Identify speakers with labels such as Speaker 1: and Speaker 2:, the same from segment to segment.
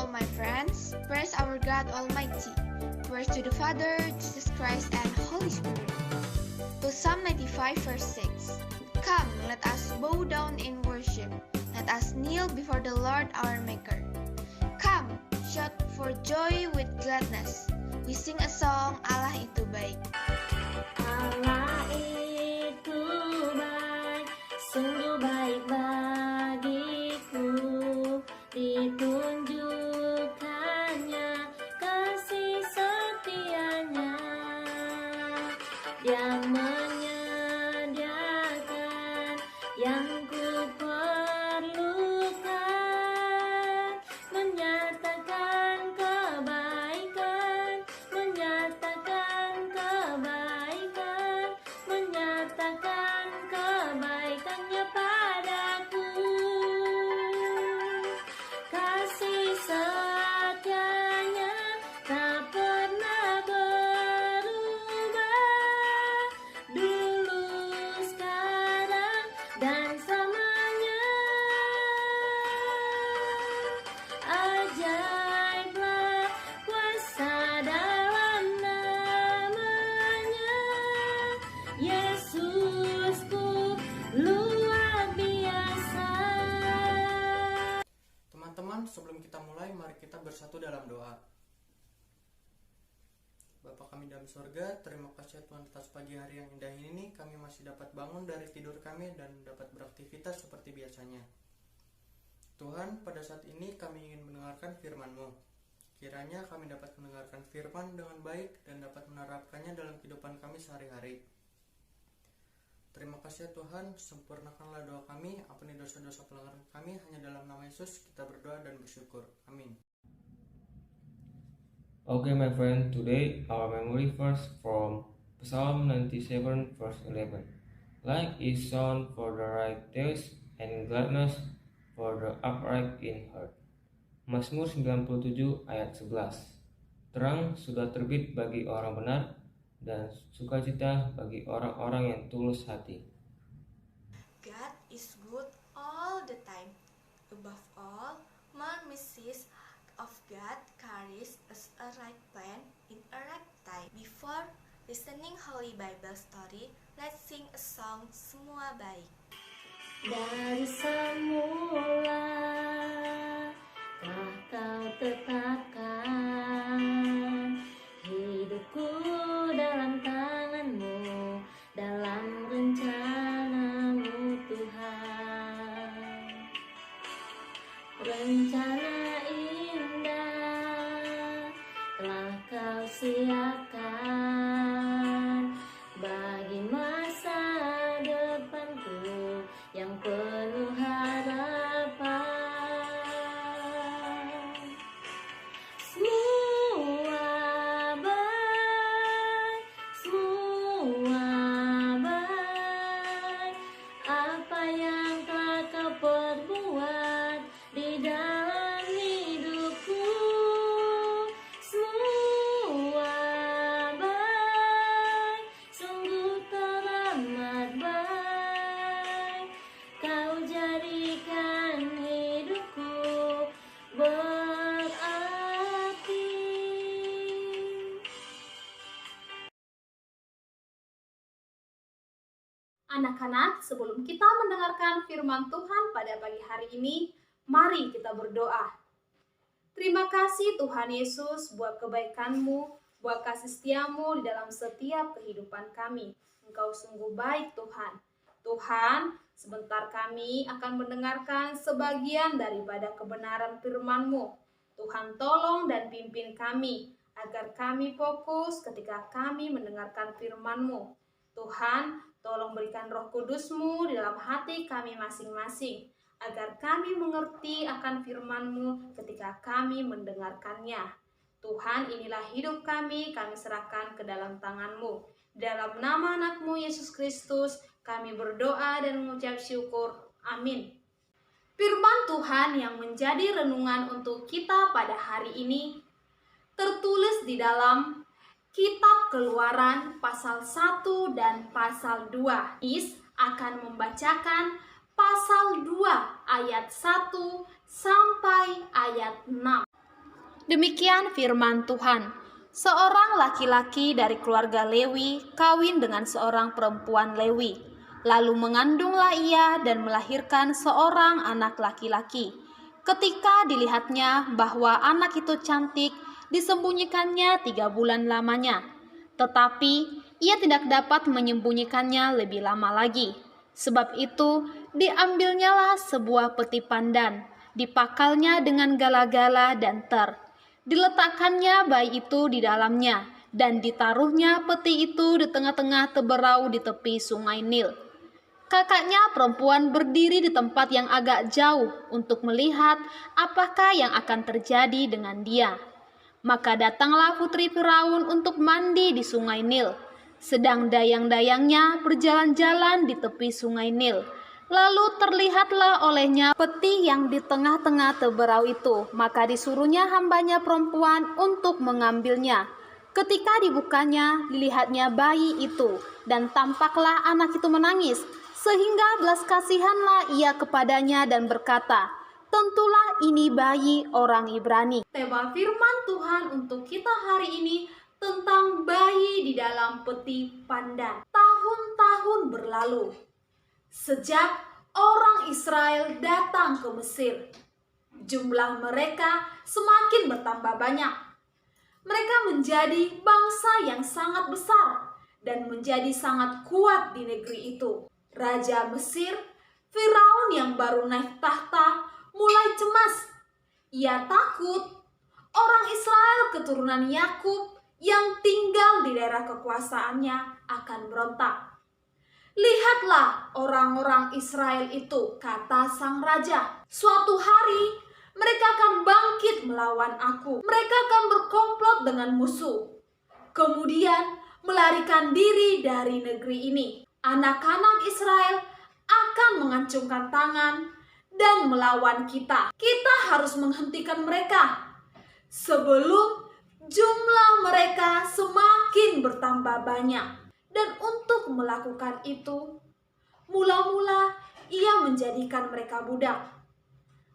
Speaker 1: all my friends. Praise our God Almighty. Praise to the Father, Jesus Christ, and Holy Spirit. To Psalm 95 verse 6. Come, let us bow down in worship. Let us kneel before the Lord our Maker. Come, shout for joy with gladness. We sing a song, Allah itu baik.
Speaker 2: Allah itu baik, sungguh baik bagiku. Ditunjukkannya kasih setianya. Dia menyediakan yang ku perlukan, menyatakan kebaikan, menyatakan kebaikannya padaku. Kasih setianya tak pernah berubah, dulu, sekarang, dan selamanya. Ajaiblah kuasa dalam namanya, Yesusku luar biasa.
Speaker 3: Teman-teman, sebelum kita mulai, mari kita bersatu dalam doa. Bapa kami dalam surga, terima kasih Tuhan atas pagi hari yang indah ini. Kami masih dapat bangun dari tidur kami dan dapat beraktivitas seperti biasanya. Tuhan, pada saat ini kami ingin mendengarkan firman-Mu. Kiranya kami dapat mendengarkan firman dengan baik dan dapat menerapkannya dalam kehidupan kami sehari-hari. Terima kasih Tuhan, sempurnakanlah doa kami, ampuni dosa-dosa pelanggaran kami, hanya dalam nama Yesus kita berdoa dan bersyukur. Amin.
Speaker 4: Okay, my friend, today our memory verse from Psalm 97 verse 11. Light is sown for the righteous and gladness for the upright in heart. Mazmur 97 ayat 11. Terang sudah terbit bagi orang benar dan sukacita bagi orang-orang yang tulus hati.
Speaker 5: God is good all the time. Above all, mercies of God carries us a right plan in a right time. Before listening Holy Bible story, let's sing a song, Semua Baik.
Speaker 2: Dari semula telah kau tetapkan hidupku dalam tangan-Mu, dalam rencana-Mu Tuhan. Rencana indah telah kau siapkan bagi masa depanku yang penuh harapan. Semua baik, apa yang telah kau perbuat di dalam hidupku. Semua baik, sungguh teramat baik. Kau jadikan hidupku berarti.
Speaker 6: Anak-anak, sebelum kita mendengarkan firman Tuhan pada pagi hari ini, mari kita berdoa. Terima kasih Tuhan Yesus buat kebaikan-Mu, buat kasih setia-Mu di dalam setiap kehidupan kami. Engkau sungguh baik Tuhan. Tuhan, sebentar kami akan mendengarkan sebagian daripada kebenaran firman-Mu. Tuhan tolong dan pimpin kami, agar kami fokus ketika kami mendengarkan firman-Mu. Tuhan, tolong berikan Roh Kudus-Mu di dalam hati kami masing-masing, agar kami mengerti akan firman-Mu ketika kami mendengarkannya. Tuhan, inilah hidup kami serahkan ke dalam tangan-Mu. Dalam nama anak-Mu Yesus Kristus, kami berdoa dan mengucap syukur. Amin. Firman Tuhan yang menjadi renungan untuk kita pada hari ini tertulis di dalam Kitab Keluaran pasal 1 dan pasal 2. Is akan membacakan pasal 2 ayat 1 sampai ayat 6. Demikian firman Tuhan. Seorang laki-laki dari keluarga Lewi kawin dengan seorang perempuan Lewi. Lalu mengandunglah ia dan melahirkan seorang anak laki-laki. Ketika dilihatnya bahwa anak itu cantik, disembunyikannya 3 bulan lamanya. Tetapi ia tidak dapat menyembunyikannya lebih lama lagi. Sebab itu diambilnyalah sebuah peti pandan, dipakalnya dengan gala-gala dan ter. Diletakkannya bayi itu di dalamnya, dan ditaruhnya peti itu di tengah-tengah teberau di tepi sungai Nil. Kakaknya perempuan berdiri di tempat yang agak jauh untuk melihat apakah yang akan terjadi dengan dia. Maka datanglah putri Firaun untuk mandi di sungai Nil, sedang dayang-dayangnya berjalan-jalan di tepi sungai Nil. Lalu terlihatlah olehnya peti yang di tengah-tengah teberau itu, maka disuruhnya hambanya perempuan untuk mengambilnya. Ketika dibukanya, dilihatnya bayi itu, dan tampaklah anak itu menangis, sehingga belas kasihanlah ia kepadanya dan berkata, "Tentulah ini bayi orang Ibrani." Tema firman Tuhan untuk kita hari ini tentang bayi di dalam peti pandan. Tahun-tahun berlalu sejak orang Israel datang ke Mesir. Jumlah mereka semakin bertambah banyak. Mereka menjadi bangsa yang sangat besar dan menjadi sangat kuat di negeri itu. Raja Mesir, Firaun yang baru naik tahta, mulai cemas. Ia takut orang Israel keturunan Yakub yang tinggal di daerah kekuasaannya akan berontak. "Lihatlah orang-orang Israel itu," kata sang raja. "Suatu hari mereka akan bangkit melawan aku. Mereka akan berkomplot dengan musuh, kemudian melarikan diri dari negeri ini. Anak-anak Israel akan mengacungkan tangan dan melawan kita. Kita harus menghentikan mereka sebelum jumlah mereka semakin bertambah banyak." Dan untuk melakukan itu, mula-mula ia menjadikan mereka budak,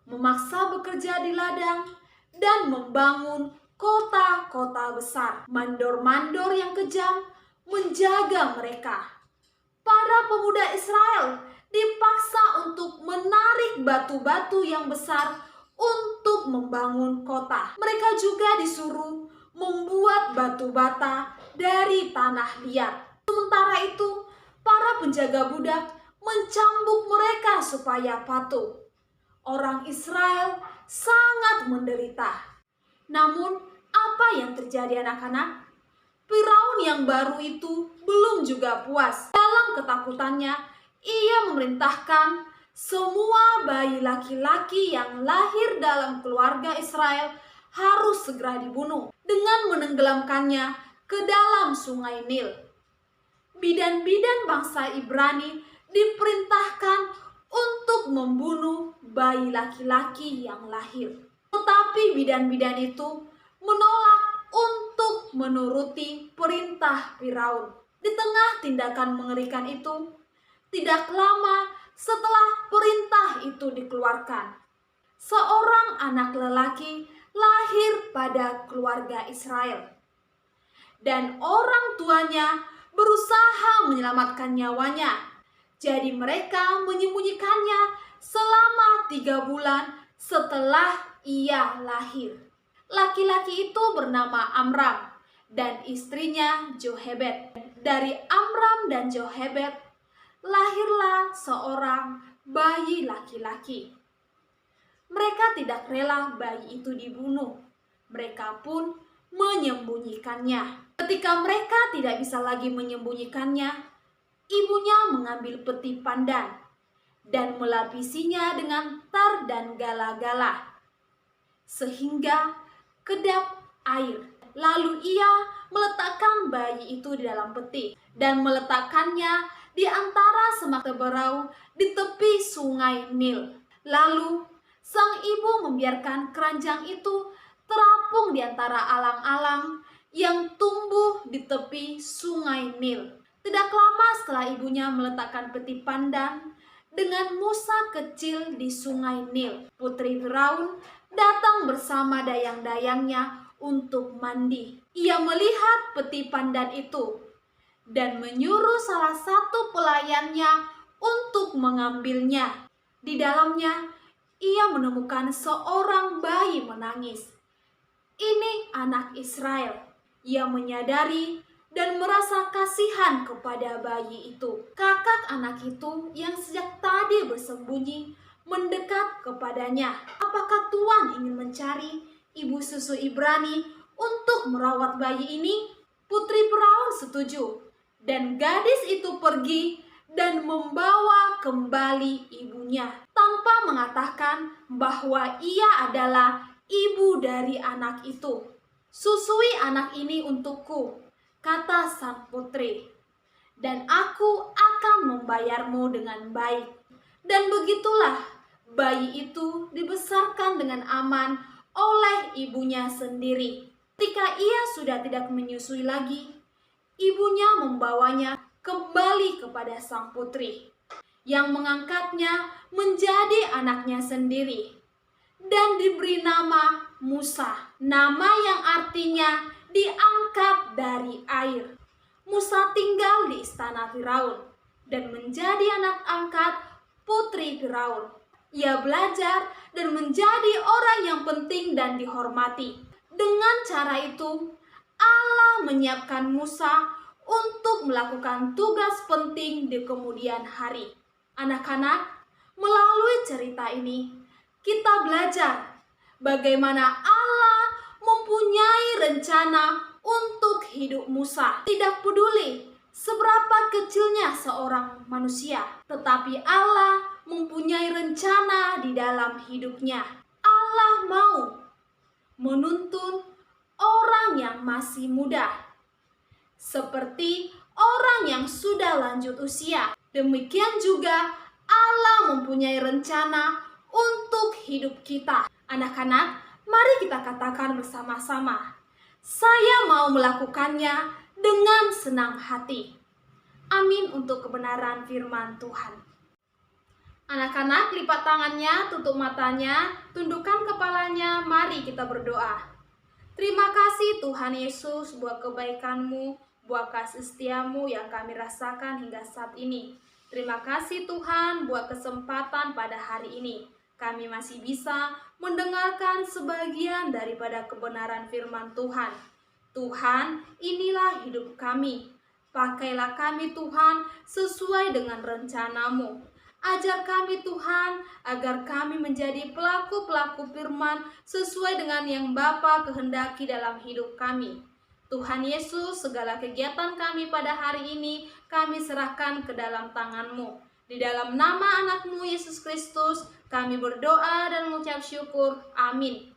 Speaker 6: memaksa bekerja di ladang, dan membangun kota-kota besar. Mandor-mandor yang kejam menjaga mereka. Para pemuda Israel dipaksa untuk menarik batu-batu yang besar untuk membangun kota. Mereka juga disuruh membuat batu bata dari tanah liat. Sementara itu, para penjaga budak mencambuk mereka supaya patuh. Orang Israel sangat menderita. Namun, apa yang terjadi anak-anak? Firaun yang baru itu belum juga puas. Dalam ketakutannya, ia memerintahkan semua bayi laki-laki yang lahir dalam keluarga Israel harus segera dibunuh dengan menenggelamkannya ke dalam sungai Nil. Bidan-bidan bangsa Ibrani diperintahkan untuk membunuh bayi laki-laki yang lahir. Tetapi bidan-bidan itu menolak untuk menuruti perintah Firaun. Di tengah tindakan mengerikan itu, tidak lama setelah perintah itu dikeluarkan, seorang anak lelaki lahir pada keluarga Israel. Dan orang tuanya berusaha menyelamatkan nyawanya. Jadi mereka menyembunyikannya selama 3 bulan setelah ia lahir. Laki-laki itu bernama Amram dan istrinya Jochebed. Dari Amram dan Jochebed lahirlah seorang bayi laki-laki. Mereka tidak rela bayi itu dibunuh. Mereka pun menyembunyikannya. Ketika mereka tidak bisa lagi menyembunyikannya, ibunya mengambil peti pandan dan melapisinya dengan tar dan gala-gala sehingga kedap air. Lalu ia meletakkan bayi itu di dalam peti dan meletakkannya di antara semak teberau di tepi sungai Nil. Lalu sang ibu membiarkan keranjang itu terapung di antara alang-alang yang tumbuh di tepi sungai Nil. Tidak lama setelah ibunya meletakkan peti pandan dengan Musa kecil di sungai Nil, putri Firaun datang bersama dayang-dayangnya untuk mandi. Ia melihat peti pandan itu dan menyuruh salah satu pelayannya untuk mengambilnya. Di dalamnya, ia menemukan seorang bayi menangis. Ini anak Israel. Ia menyadari dan merasa kasihan kepada bayi itu. Kakak anak itu yang sejak tadi bersembunyi mendekat kepadanya. Apakah Tuhan ingin mencari ibu susu Ibrani untuk merawat bayi ini? Putri Firaun setuju, dan gadis itu pergi dan membawa kembali ibunya tanpa mengatakan bahwa ia adalah ibu dari anak itu. Susui anak ini untukku, kata sang putri, dan aku akan membayarmu dengan baik. Dan begitulah bayi itu dibesarkan dengan aman oleh ibunya sendiri. Ketika ia sudah tidak menyusui lagi, ibunya membawanya kembali kepada sang putri, yang mengangkatnya menjadi anaknya sendiri, dan diberi nama Musa, nama yang artinya diangkat dari air. Musa tinggal di istana Firaun dan menjadi anak angkat putri Firaun. Ia belajar dan menjadi orang yang penting dan dihormati. Dengan cara itu, Allah menyiapkan Musa untuk melakukan tugas penting di kemudian hari. Anak-anak, melalui cerita ini, kita belajar bagaimana Allah mempunyai rencana untuk hidup Musa. Tidak peduli seberapa kecilnya seorang manusia, tetapi Allah mempunyai rencana di dalam hidupnya. Allah mau menuntun orang yang masih muda, seperti orang yang sudah lanjut usia. Demikian juga Allah mempunyai rencana untuk hidup kita. Anak-anak, mari kita katakan bersama-sama, saya mau melakukannya dengan senang hati. Amin untuk kebenaran firman Tuhan. Anak-anak, lipat tangannya, tutup matanya, tundukkan kepalanya, mari kita berdoa. Terima kasih Tuhan Yesus buat kebaikan-Mu, buat kasih setia-Mu yang kami rasakan hingga saat ini. Terima kasih Tuhan buat kesempatan pada hari ini. Kami masih bisa mendengarkan sebagian daripada kebenaran firman Tuhan. Tuhan, inilah hidup kami. Pakailah kami Tuhan sesuai dengan rencana-Mu. Ajar kami Tuhan agar kami menjadi pelaku-pelaku firman sesuai dengan yang Bapa kehendaki dalam hidup kami. Tuhan Yesus, segala kegiatan kami pada hari ini kami serahkan ke dalam tangan-Mu. Di dalam nama anak-Mu Yesus Kristus kami berdoa dan mengucap syukur. Amin.